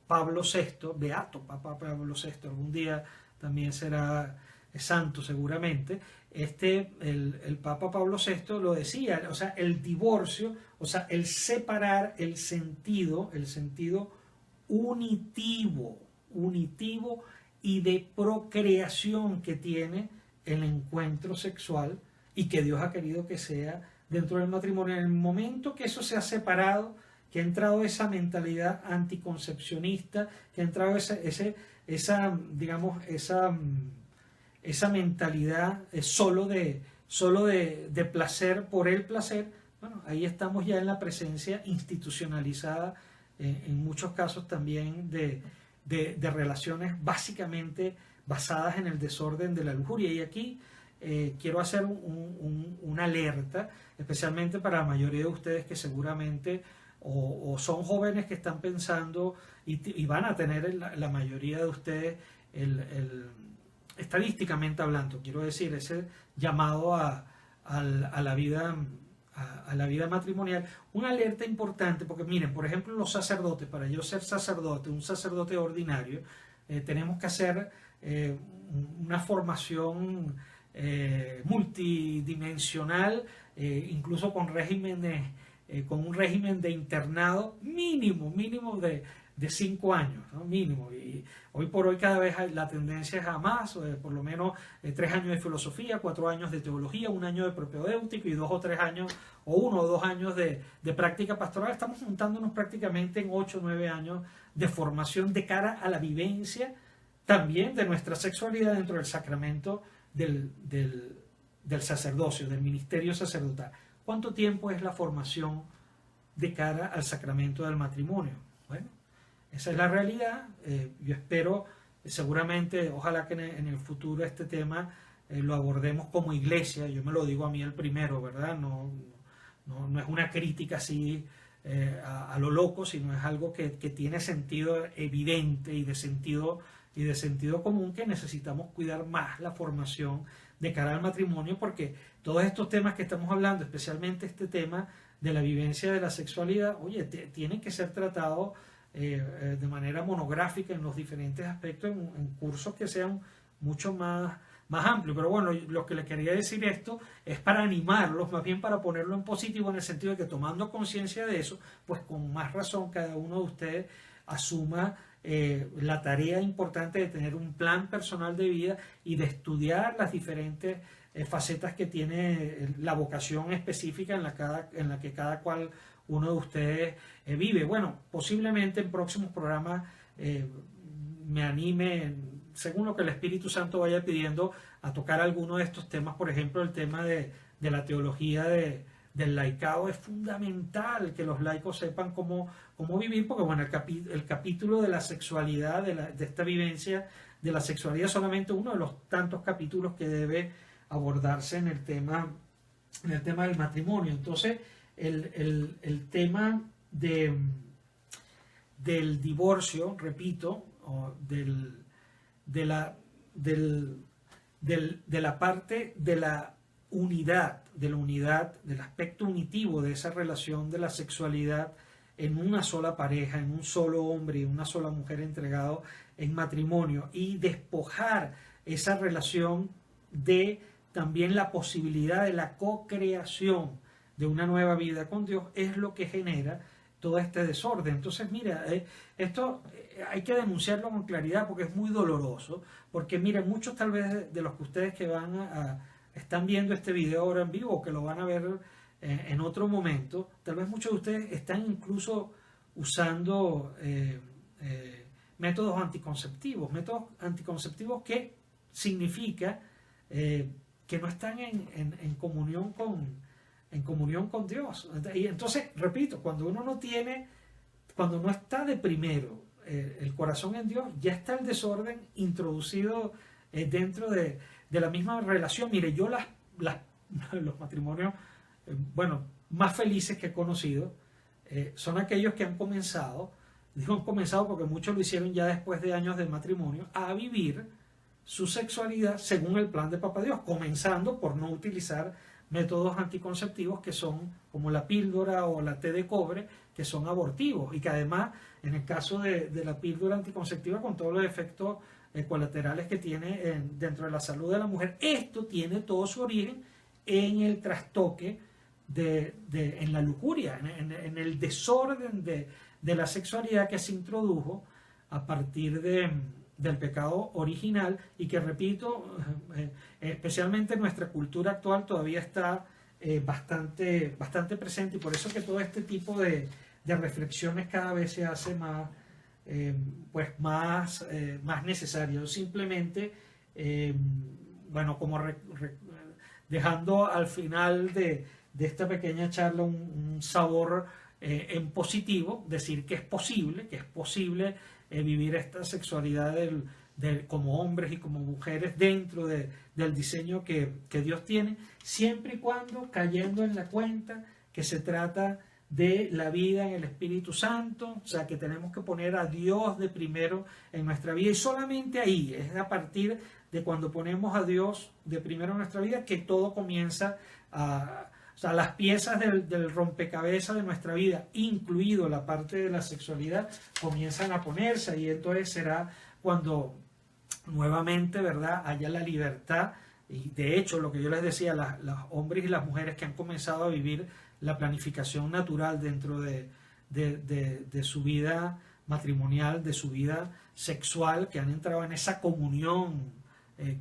Pablo VI, beato Papa Pablo VI, algún día también será santo seguramente. El Papa Pablo VI lo decía, o sea, el divorcio, o sea, el separar el sentido unitivo y de procreación que tiene el encuentro sexual, y que Dios ha querido que sea dentro del matrimonio. En el momento que eso se ha separado, que ha entrado esa mentalidad anticoncepcionista, que ha entrado esa mentalidad solo de placer por el placer, bueno, ahí estamos ya en la presencia institucionalizada, en muchos casos también de relaciones básicamente basadas en el desorden de la lujuria. Y aquí quiero hacer una alerta, especialmente para la mayoría de ustedes que seguramente o son jóvenes que están pensando y van a tener la mayoría de ustedes estadísticamente hablando, quiero decir, ese llamado a a la vida, a la vida matrimonial. Una alerta importante, porque miren, por ejemplo, los sacerdotes, para yo ser sacerdote, un sacerdote ordinario, tenemos que hacer una formación multidimensional, incluso con regímenes, con un régimen de internado mínimo de 5 años, ¿no? Mínimo. Y hoy por hoy cada vez la tendencia es a más, por lo menos 3 años de filosofía, 4 años de teología, 1 año de propedéutico y 2 o 3 años, o 1 o 2 años de práctica pastoral. Estamos juntándonos prácticamente en 8 o 9 años de formación de cara a la vivencia también de nuestra sexualidad dentro del sacramento del sacerdocio, del ministerio sacerdotal. ¿Cuánto tiempo es la formación de cara al sacramento del matrimonio? Bueno, esa es la realidad. Yo espero, seguramente, ojalá que en el futuro este tema lo abordemos como iglesia. Yo me lo digo a mí el primero, ¿verdad? No es una crítica así a lo loco, sino es algo que tiene sentido evidente y de sentido común, que necesitamos cuidar más la formación de cara al matrimonio, porque todos estos temas que estamos hablando, especialmente este tema de la vivencia de la sexualidad, oye, tienen que ser tratados de manera monográfica en los diferentes aspectos, en cursos que sean mucho más amplios. Pero bueno, lo que les quería decir esto es para animarlos, más bien para ponerlo en positivo, en el sentido de que tomando conciencia de eso, pues con más razón cada uno de ustedes asuma la tarea importante de tener un plan personal de vida y de estudiar las diferentes facetas que tiene la vocación específica en la que cada cual uno de ustedes vive. Bueno, posiblemente en próximos programas me anime, según lo que el Espíritu Santo vaya pidiendo, a tocar alguno de estos temas. Por ejemplo, el tema de la teología del laicado. Es fundamental que los laicos sepan cómo vivir, porque bueno, el capítulo de la sexualidad, de esta vivencia de la sexualidad, es solamente uno de los tantos capítulos que debe abordarse en el tema del matrimonio. Entonces, el tema del divorcio, repito, o de la parte de la unidad, del aspecto unitivo de esa relación de la sexualidad en una sola pareja, en un solo hombre y una sola mujer entregado en matrimonio, y despojar esa relación de también la posibilidad de la co-creación de una nueva vida con Dios, es lo que genera todo este desorden. Entonces, mira, esto hay que denunciarlo con claridad, porque es muy doloroso, porque mira, muchos tal vez de los que ustedes que están viendo este video ahora en vivo, o que lo van a ver en otro momento, tal vez muchos de ustedes están incluso usando métodos anticonceptivos que significa que no están en comunión con Dios. Y entonces, repito, cuando uno no está de primero el corazón en Dios, ya está el desorden introducido dentro de la misma relación. Mire, yo los matrimonios más felices que he conocido son aquellos que han comenzado porque muchos lo hicieron ya después de años de matrimonio, a vivir su sexualidad según el plan de Papá Dios, comenzando por no utilizar métodos anticonceptivos que son como la píldora o la té de cobre, que son abortivos, y que además, en el caso de la píldora anticonceptiva, con todos los efectos colaterales que tiene dentro de la salud de la mujer, esto tiene todo su origen en el trastoque en la lujuria, en el desorden de la sexualidad que se introdujo a partir del pecado original, y que, repito, especialmente en nuestra cultura actual todavía está bastante presente, y por eso que todo este tipo de reflexiones cada vez se hace más necesario. Simplemente, como dejando al final de esta pequeña charla un sabor en positivo, decir que es posible vivir esta sexualidad como hombres y como mujeres dentro del diseño que Dios tiene, siempre y cuando cayendo en la cuenta que se trata de la vida en el Espíritu Santo, o sea que tenemos que poner a Dios de primero en nuestra vida, y solamente ahí, es a partir de cuando ponemos a Dios de primero en nuestra vida, que todo comienza a... O sea, las piezas del rompecabezas de nuestra vida, incluido la parte de la sexualidad, comienzan a ponerse, y entonces será cuando nuevamente, ¿verdad?, haya la libertad. Y de hecho, lo que yo les decía, los hombres y las mujeres que han comenzado a vivir la planificación natural dentro de su vida matrimonial, de su vida sexual, que han entrado en esa comunión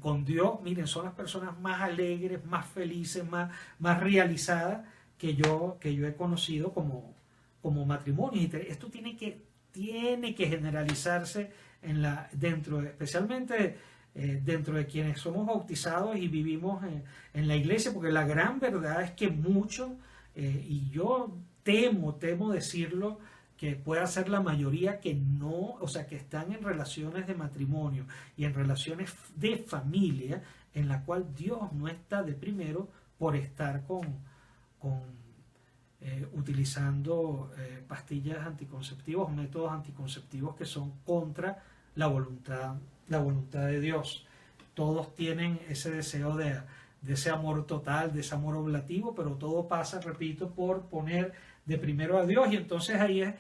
con Dios, miren, son las personas más alegres, más felices, más realizadas que yo he conocido como matrimonio. Y esto tiene que generalizarse especialmente dentro de quienes somos bautizados y vivimos en la iglesia, porque la gran verdad es que muchos, y yo temo decirlo, que pueda ser la mayoría que no, o sea, que están en relaciones de matrimonio y en relaciones de familia, en la cual Dios no está de primero por estar utilizando pastillas anticonceptivas, métodos anticonceptivos que son contra la voluntad de Dios. Todos tienen ese deseo de ese amor total, de ese amor oblativo, pero todo pasa, repito, por poner de primero a Dios. Y entonces ahí es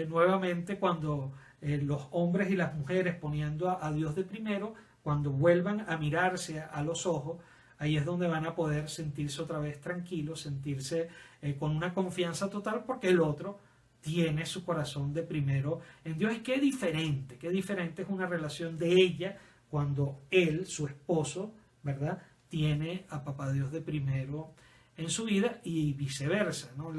nuevamente cuando los hombres y las mujeres poniendo a Dios de primero, cuando vuelvan a mirarse a los ojos, ahí es donde van a poder sentirse otra vez tranquilos, sentirse con una confianza total, porque el otro tiene su corazón de primero en Dios. Y qué diferente es una relación de ella cuando él, su esposo, ¿verdad?, tiene a Papá Dios de primero en su vida, y viceversa, ¿no?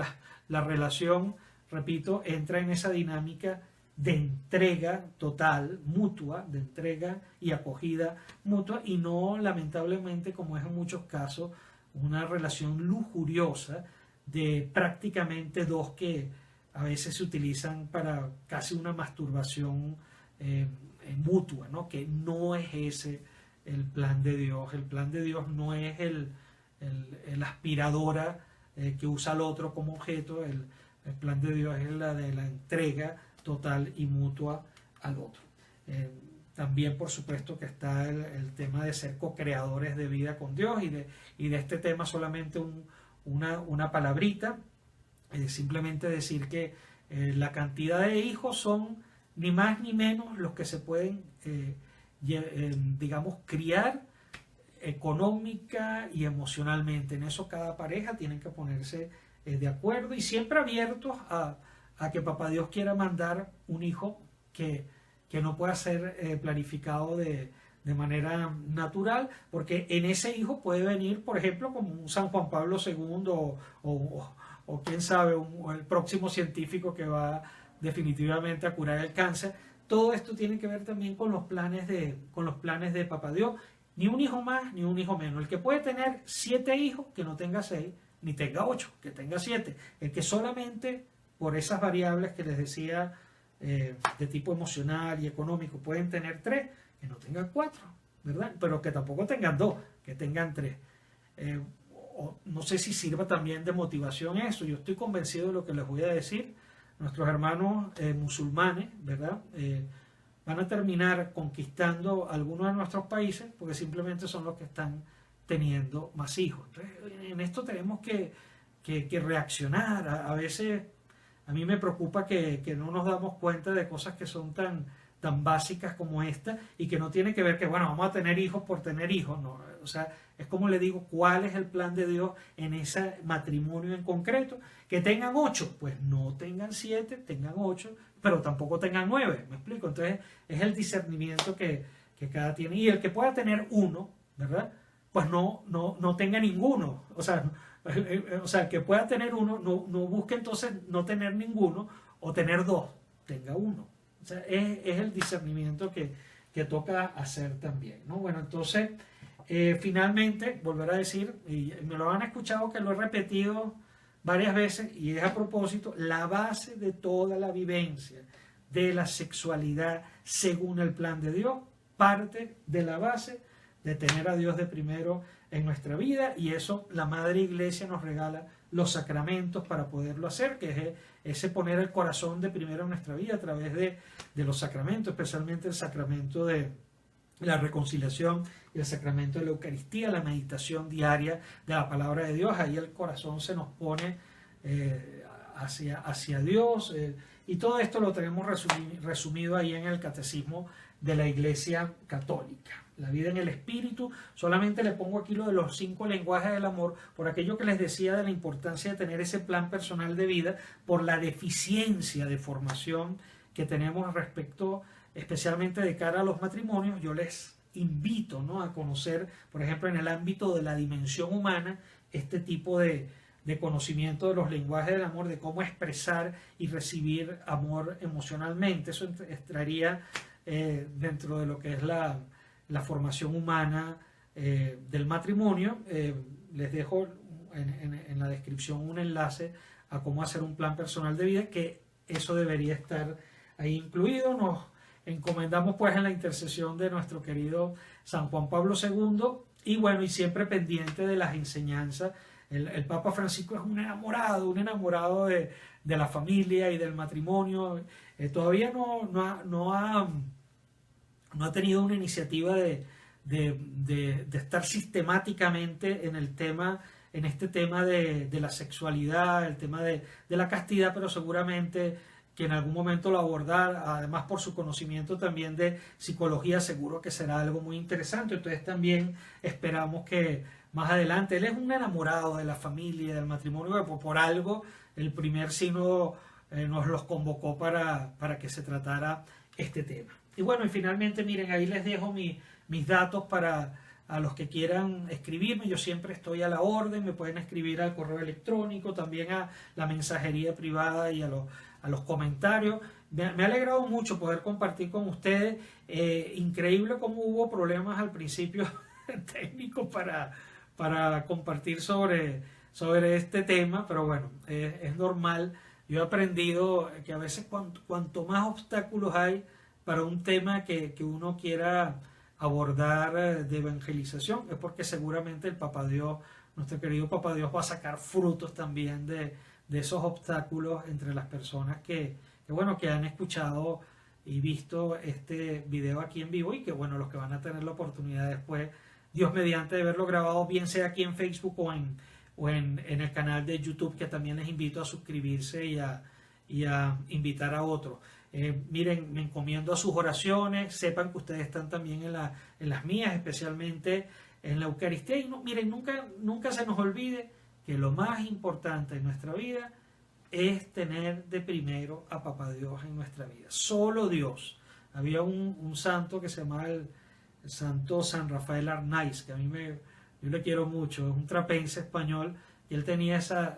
La relación, repito, entra en esa dinámica de entrega total, mutua, de entrega y acogida mutua, y no, lamentablemente, como es en muchos casos, una relación lujuriosa de prácticamente dos que a veces se utilizan para casi una masturbación mutua, ¿no? Que no es ese el plan de Dios. El plan de Dios no es el aspiradora que usa al otro como objeto. El plan de Dios es la de la entrega total y mutua al otro. También, por supuesto, que está el tema de ser co-creadores de vida con Dios, y de este tema solamente una palabrita, simplemente decir que la cantidad de hijos son ni más ni menos los que se pueden digamos, criar económica y emocionalmente. En eso cada pareja tiene que ponerse de acuerdo, y siempre abiertos a que Papá Dios quiera mandar un hijo que no pueda ser planificado de manera natural, porque en ese hijo puede venir, por ejemplo, como un San Juan Pablo II o quién sabe, el próximo científico que va definitivamente a curar el cáncer. Todo esto tiene que ver también con los planes de Papá Dios. Ni un hijo más, ni un hijo menos. El que puede tener 7 hijos, que no tenga 6, ni tenga 8, que tenga 7. El que solamente por esas variables que les decía de tipo emocional y económico pueden tener 3, que no tengan 4, ¿verdad? Pero que tampoco tengan 2, que tengan 3. No sé si sirva también de motivación eso. Yo estoy convencido de lo que les voy a decir. Nuestros hermanos musulmanes, ¿verdad?, van a terminar conquistando algunos de nuestros países porque simplemente son los que están teniendo más hijos. Entonces, en esto tenemos que reaccionar. A veces a mí me preocupa que no nos damos cuenta de cosas que son tan básicas como esta, y que no tiene que ver que, bueno, vamos a tener hijos por tener hijos. No, o sea, es como le digo, ¿cuál es el plan de Dios en ese matrimonio en concreto? Que tengan 8, pues no tengan 7, tengan 8, pero tampoco tengan 9, ¿me explico? Entonces es el discernimiento que cada tiene, y el que pueda tener 1, ¿verdad?, pues no tenga ninguno. O sea, el que pueda tener 1, no busque entonces no tener ninguno, o tener 2, tenga 1. O sea, es el discernimiento que toca hacer también, ¿no? Bueno, entonces, finalmente, volver a decir, y me lo han escuchado que lo he repetido varias veces, y es a propósito, la base de toda la vivencia de la sexualidad según el plan de Dios parte de la base de tener a Dios de primero en nuestra vida, y eso la Madre Iglesia nos regala los sacramentos para poderlo hacer, que es ese poner el corazón de primero en nuestra vida a través de los sacramentos, especialmente el sacramento de la reconciliación y el sacramento de la Eucaristía, la meditación diaria de la palabra de Dios. Ahí el corazón se nos pone hacia Dios, y todo esto lo tenemos resumido ahí en el Catecismo de la Iglesia Católica. La vida en el Espíritu. Solamente le pongo aquí lo de los 5 lenguajes del amor, por aquello que les decía de la importancia de tener ese plan personal de vida, por la deficiencia de formación que tenemos respecto, especialmente de cara a los matrimonios. Yo les invito, ¿no?, a conocer, por ejemplo, en el ámbito de la dimensión humana, este tipo de conocimiento de los lenguajes del amor, de cómo expresar y recibir amor emocionalmente. Eso entraría dentro de lo que es la formación humana del matrimonio. Les dejo en la descripción un enlace a cómo hacer un plan personal de vida, que eso debería estar ahí incluido. Nos encomendamos pues en la intercesión de nuestro querido San Juan Pablo II, y bueno, y siempre pendiente de las enseñanzas. El Papa Francisco es un enamorado de la familia y del matrimonio. Todavía no ha tenido una iniciativa de estar sistemáticamente en este tema de la sexualidad, el tema de la castidad, pero seguramente que en algún momento lo abordará. Además, por su conocimiento también de psicología, seguro que será algo muy interesante. Entonces también esperamos que más adelante, él es un enamorado de la familia, del matrimonio, que por algo el primer sínodo nos los convocó para que se tratara este tema. Y bueno, y finalmente, miren, ahí les dejo mis datos para a los que quieran escribirme. Yo siempre estoy a la orden. Me pueden escribir al correo electrónico, también a la mensajería privada y a los comentarios. Me ha alegrado mucho poder compartir con ustedes. Increíble cómo hubo problemas al principio técnicos para compartir sobre este tema, pero bueno, es normal. Yo he aprendido que a veces cuanto más obstáculos hay para un tema que uno quiera abordar de evangelización, es porque seguramente el Papa Dios, nuestro querido Papa Dios, va a sacar frutos también de esos obstáculos entre las personas que han escuchado y visto este video aquí en vivo, y que bueno, los que van a tener la oportunidad después, Dios mediante, de verlo grabado, bien sea aquí en Facebook o en el canal de YouTube, que también les invito a suscribirse y a invitar a otros. Miren, me encomiendo a sus oraciones. Sepan que ustedes están también en las mías, especialmente en la Eucaristía. Y miren, nunca se nos olvide que lo más importante en nuestra vida es tener de primero a Papá Dios en nuestra vida. Solo Dios. Había un santo que se llamaba el santo San Rafael Arnaiz, que a mí yo le quiero mucho. Es un trapense español, y él tenía esa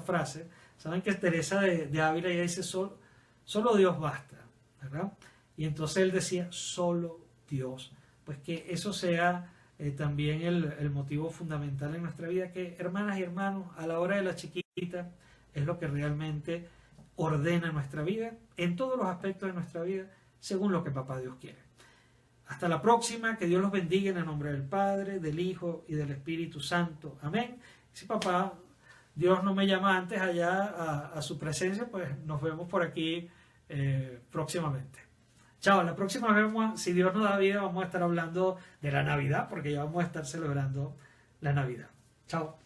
frase. Saben que Teresa de Ávila, ella dice: solo Dios basta, ¿verdad? Y entonces él decía: solo Dios. Pues que eso sea también el motivo fundamental en nuestra vida, que, hermanas y hermanos, a la hora de la chiquita es lo que realmente ordena nuestra vida, en todos los aspectos de nuestra vida, según lo que Papá Dios quiere. Hasta la próxima, que Dios los bendiga en el nombre del Padre, del Hijo y del Espíritu Santo. Amén. Si Papá Dios no me llama antes allá a su presencia, pues nos vemos por aquí próximamente. Chao, la próxima vez, si Dios nos da vida, vamos a estar hablando de la Navidad, porque ya vamos a estar celebrando la Navidad. Chao.